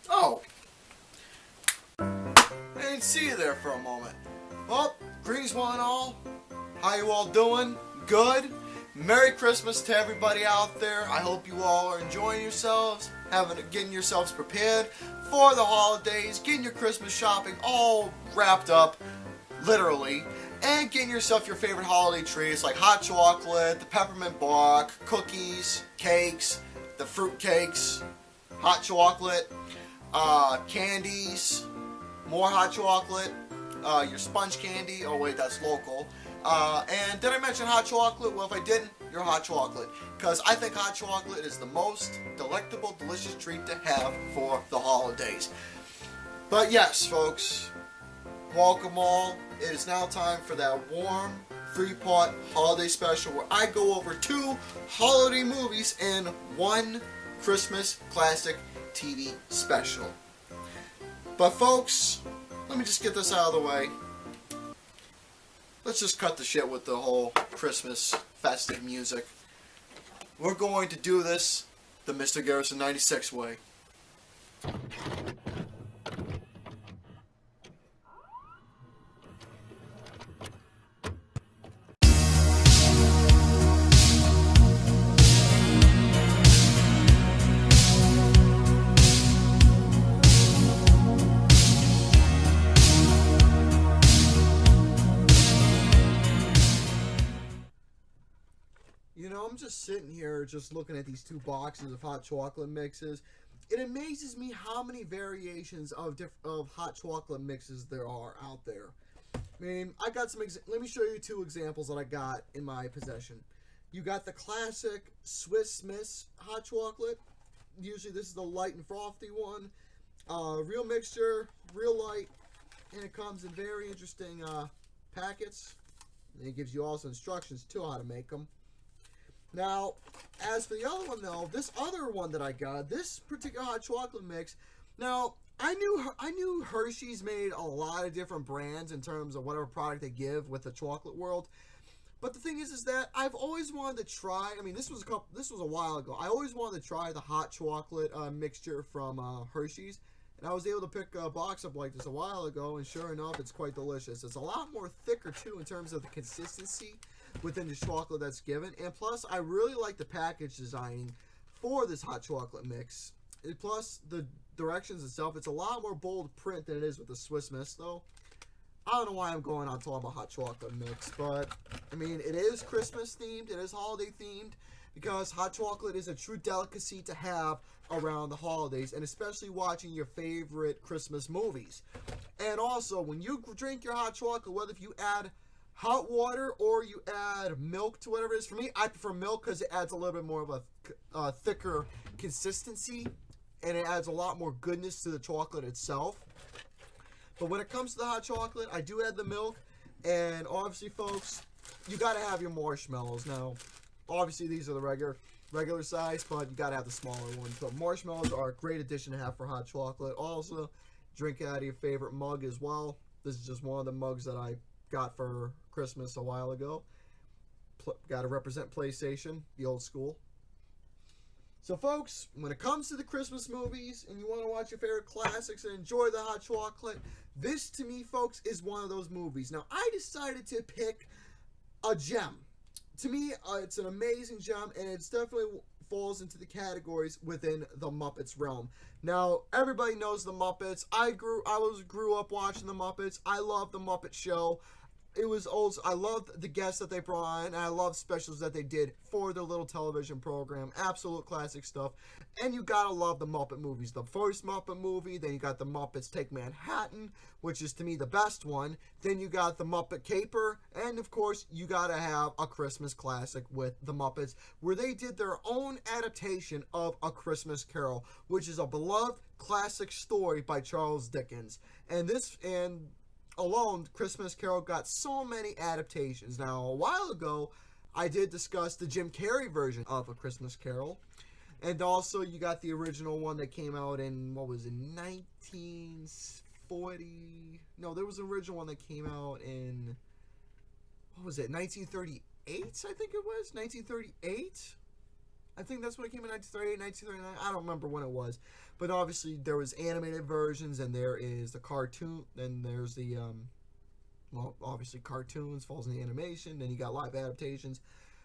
Oh, I didn't see you there for a moment. Well, greetings one and all. How you all doing? Good? Merry Christmas to everybody out there. I hope you all are enjoying yourselves, getting yourselves prepared for the holidays, getting your Christmas shopping all wrapped up, literally, and getting yourself your favorite holiday treats like hot chocolate, the peppermint bark, cookies, cakes, the fruit cakes, hot chocolate, candies, more hot chocolate, your sponge candy. Oh wait, that's local. And did I mention hot chocolate? Well, if I didn't, your hot chocolate. Because I think hot chocolate is the most delectable, delicious treat to have for the holidays. But yes, folks, welcome all. It is now time for that warm, three-part holiday special where I go over 2 holiday movies and 1 Christmas classic TV special. But folks, let me just get this out of the way. Let's just cut the shit with the whole Christmas festive music. We're going to do this the Mr. Garrison 96 way. You know, I'm just sitting here just looking at these 2 boxes of hot chocolate mixes. It amazes me how many variations of hot chocolate mixes there are out there. I mean, I got some, let me show you 2 examples that I got in my possession. You got the classic Swiss Miss hot chocolate. Usually this is the light and frothy one. Real mixture, real light, and it comes in very interesting packets. And it gives you also instructions too how to make them. Now, as for the other one though, this other one that I got, this particular hot chocolate mix, now I knew Hershey's made a lot of different brands in terms of whatever product they give with the chocolate world. But the thing is that I've always wanted to try. I mean, this was a while ago. I always wanted to try the hot chocolate mixture from Hershey's, and I was able to pick a box up like this a while ago, and sure enough, it's quite delicious. It's a lot more thicker too in terms of the consistency within the chocolate that's given, and plus I really like the package designing for this hot chocolate mix. And plus the directions itself, it's a lot more bold print than it is with the Swiss Miss though. I don't know why I'm going on talking about hot chocolate mix, but I mean, it is Christmas themed, it is holiday themed, because hot chocolate is a true delicacy to have around the holidays, and especially watching your favorite Christmas movies. And also, when you drink your hot chocolate, whether if you add hot water or you add milk to whatever it is. For me, I prefer milk because it adds a little bit more of a thicker consistency, and it adds a lot more goodness to the chocolate itself. But when it comes to the hot chocolate, I do add the milk, and obviously, folks, you got to have your marshmallows. Now, obviously, these are the regular size, but you got to have the smaller ones. But marshmallows are a great addition to have for hot chocolate. Also, drink it out of your favorite mug as well. This is just one of the mugs that I got for Christmas a while ago. Got to represent PlayStation, the old school. So folks, when it comes to the Christmas movies and you want to watch your favorite classics and enjoy the hot chocolate, this to me, folks, is one of those movies. Now, I decided to pick a gem. To me, it's an amazing gem, and it's definitely falls into the categories within the Muppets realm. Now, everybody knows the Muppets. I grew up watching the Muppets. I love the Muppet Show. It was old. I loved the guests that they brought in, and I loved specials that they did for their little television program. Absolute classic stuff. And you gotta love the Muppet movies. The first Muppet movie, then you got the Muppets Take Manhattan, which is to me the best one. Then you got the Muppet Caper, and of course you gotta have a Christmas classic with the Muppets, where they did their own adaptation of A Christmas Carol, which is a beloved classic story by Charles Dickens. And alone, Christmas Carol got so many adaptations. Now, a while ago, I did discuss the Jim Carrey version of A Christmas Carol. And also, you got the original one that came out in, 1940? No, there was an original one that came out in, 1938, I think it was? 1938? I think that's when it came in 1938, 1939. I don't remember when it was. But obviously, there was animated versions, and there is the cartoon, and there's the, well, obviously cartoons, falls in the animation, then you got live adaptations.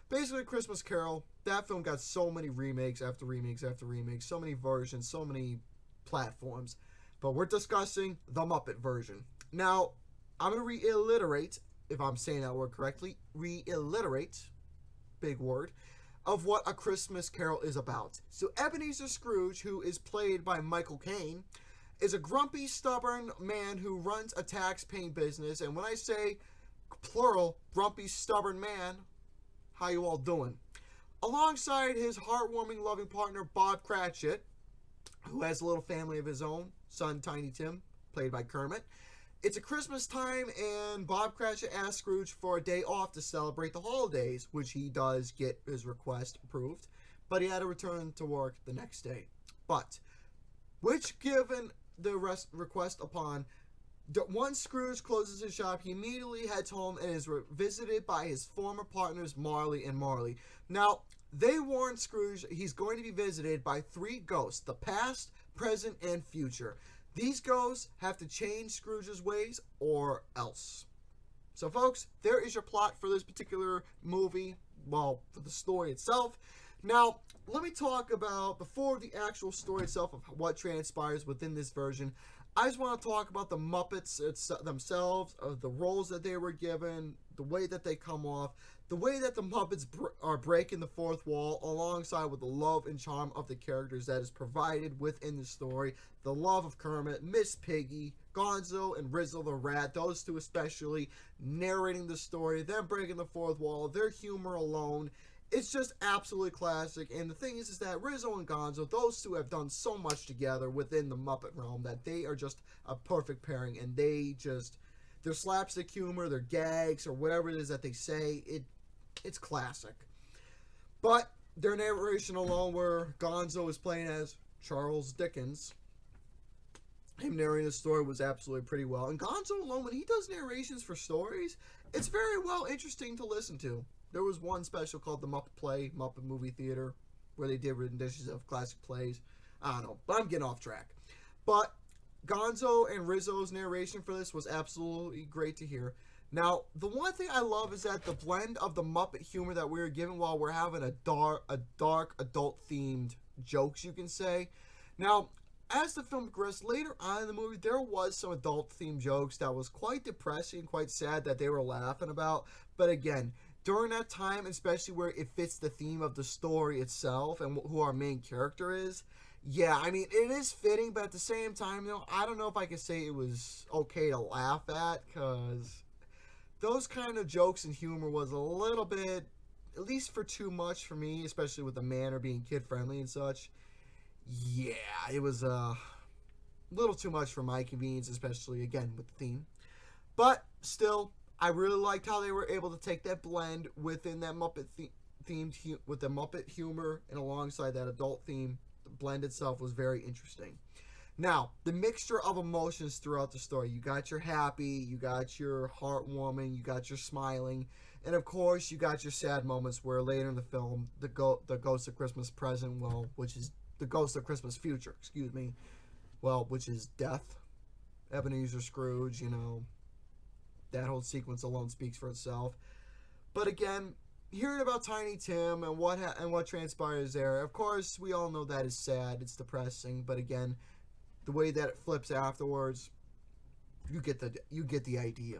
Basically, Christmas Carol, that film got so many remakes after remakes after remakes, so many versions, so many platforms. But we're discussing the Muppet version. Now, I'm going to reiterate, if I'm saying that word correctly, reiterate, big word, of what A Christmas Carol is about. So Ebenezer Scrooge, who is played by Michael Caine, is a grumpy, stubborn man who runs a tax-paying business. And when I say plural, grumpy, stubborn man, how you all doing? Alongside his heartwarming, loving partner, Bob Cratchit, who has a little family of his own, son Tiny Tim, played by Kermit. It's a Christmas time, and Bob Cratchit asks Scrooge for a day off to celebrate the holidays, which he does get his request approved, but he had to return to work the next day. But, which given the request upon, once Scrooge closes his shop, he immediately heads home and is visited by his former partners, Marley and Marley. Now, they warn Scrooge he's going to be visited by 3 ghosts, the past, present, and future. These ghosts have to change Scrooge's ways or else. So, folks, there is your plot for this particular movie, well, for the story itself. Now, let me talk about, before the actual story itself of what transpires within this version, I just want to talk about the Muppets themselves, the roles that they were given, the way that they come off, the way that the Muppets are breaking the fourth wall, alongside with the love and charm of the characters that is provided within the story, the love of Kermit, Miss Piggy, Gonzo, and Rizzo the Rat, those two especially, narrating the story, them breaking the fourth wall, their humor alone. It's just absolutely classic, and the thing is that Rizzo and Gonzo, those two have done so much together within the Muppet realm that they are just a perfect pairing, and their slapstick humor, their gags, or whatever it is that they say, it's classic. But their narration alone, where Gonzo is playing as Charles Dickens, him narrating the story was absolutely pretty well. And Gonzo alone, when he does narrations for stories, it's very well interesting to listen to. There was one special called The Muppet Play, Muppet Movie Theater, where they did renditions of classic plays. I don't know, but I'm getting off track. But Gonzo and Rizzo's narration for this was absolutely great to hear. Now, the one thing I love is that the blend of the Muppet humor that we were given while we're having a dark adult-themed jokes, you can say. Now, as the film progressed later on in the movie, there was some adult-themed jokes that was quite depressing, quite sad that they were laughing about. But again, during that time, especially where it fits the theme of the story itself and who our main character is, yeah, I mean, it is fitting, but at the same time, I don't know if I can say it was okay to laugh at, because those kind of jokes and humor was a little bit, at least for too much for me, especially with the manner being kid-friendly and such. Yeah, it was a little too much for my convenience, especially, again, with the theme. But, still, I really liked how they were able to take that blend within that Muppet themed with the Muppet humor and alongside that adult theme. The blend itself was very interesting. Now, the mixture of emotions throughout the story. You got your happy, you got your heartwarming, you got your smiling, and of course, you got your sad moments where later in the film, the Ghost of Christmas Present, well, which is the Ghost of Christmas Future, well, which is death. Ebenezer Scrooge, that whole sequence alone speaks for itself. But again, hearing about Tiny Tim and what transpires there, of course, we all know that is sad, it's depressing, but again, the way that it flips afterwards, you get the idea.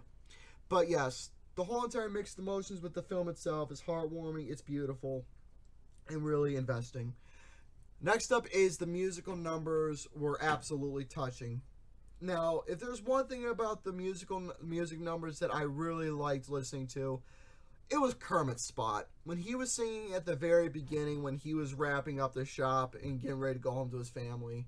But yes, the whole entire mixed emotions with the film itself is heartwarming, it's beautiful, and really investing. Next up is the musical numbers were absolutely touching. Now, if there's one thing about the music numbers that I really liked listening to, it was Kermit's spot. When he was singing at the very beginning, when he was wrapping up the shop and getting ready to go home to his family,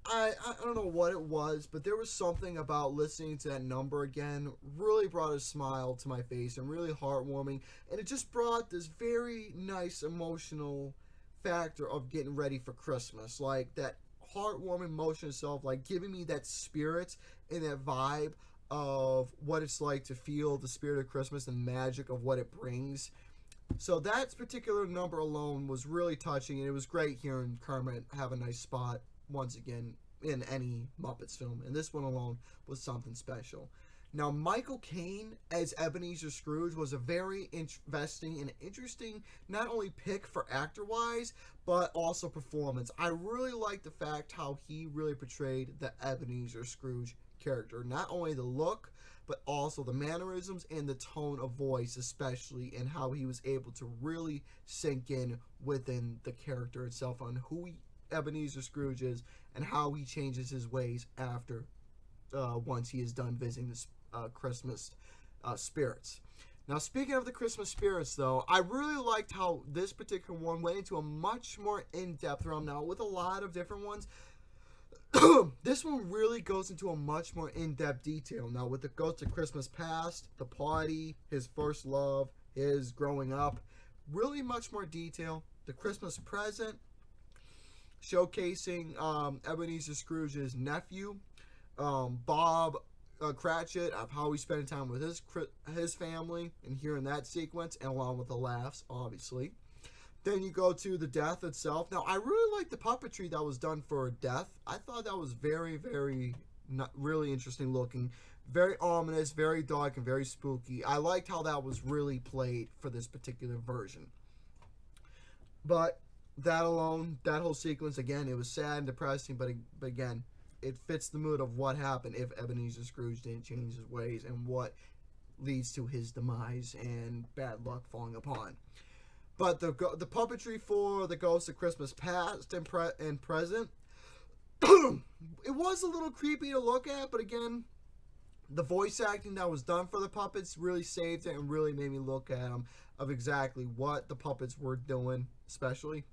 I don't know what it was, but there was something about listening to that number again really brought a smile to my face and really heartwarming, and it just brought this very nice emotional factor of getting ready for Christmas, like that heartwarming emotion itself, like giving me that spirit and that vibe of what it's like to feel the spirit of Christmas and magic of what it brings. So that particular number alone was really touching, and it was great hearing Kermit have a nice spot once again in any Muppets film. And this one alone was something special. Now, Michael Caine as Ebenezer Scrooge was a very investing and interesting not only pick for actor wise, but also performance. I really like the fact how he really portrayed the Ebenezer Scrooge character. Not only the look, but also the mannerisms and the tone of voice, especially, and how he was able to really sink in within the character itself on who Ebenezer Scrooge is and how he changes his ways after once he is done visiting the Christmas spirits. Now, speaking of the Christmas spirits, though, I really liked how this particular one went into a much more in-depth realm. Now, with a lot of different ones, this one really goes into a much more in-depth detail. Now, with the Ghost of Christmas Past, the party, his first love, his growing up, really much more detail. The Christmas Present, showcasing Ebenezer Scrooge's nephew, Bob Cratchit, of how he's spending time with his family, and hearing that sequence, and along with the laughs, obviously. Then you go to the death itself. Now, I really like the puppetry that was done for death. I thought that was very, very, really interesting looking. Very ominous, very dark, and very spooky. I liked how that was really played for this particular version. But that alone, that whole sequence, again, it was sad and depressing, but again, it fits the mood of what happened if Ebenezer Scrooge didn't change his ways and what leads to his demise and bad luck falling upon. But the puppetry for the Ghost of Christmas Past and Present, it was a little creepy to look at, but again, the voice acting that was done for the puppets really saved it and really made me look at them of exactly what the puppets were doing, especially.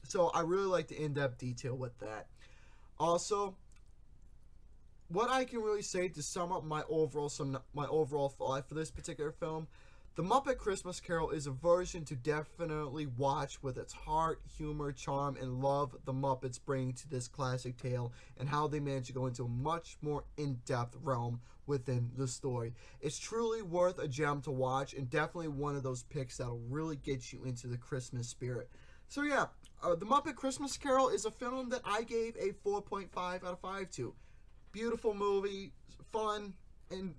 So I really like the in-depth detail with that. Also, what I can really say to sum up my overall thought for this particular film, The Muppet Christmas Carol is a version to definitely watch with its heart, humor, charm, and love the Muppets bring to this classic tale and how they manage to go into a much more in-depth realm within the story. It's truly worth a gem to watch and definitely one of those picks that'll really get you into the Christmas spirit. So yeah, The Muppet Christmas Carol is a film that I gave a 4.5 out of 5 to. Beautiful movie, fun, and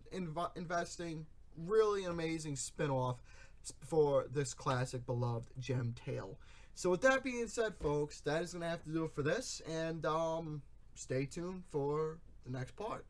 investing. Really an amazing spin-off for this classic beloved gem tale. So with that being said, folks, that is going to have to do it for this, and stay tuned for the next part.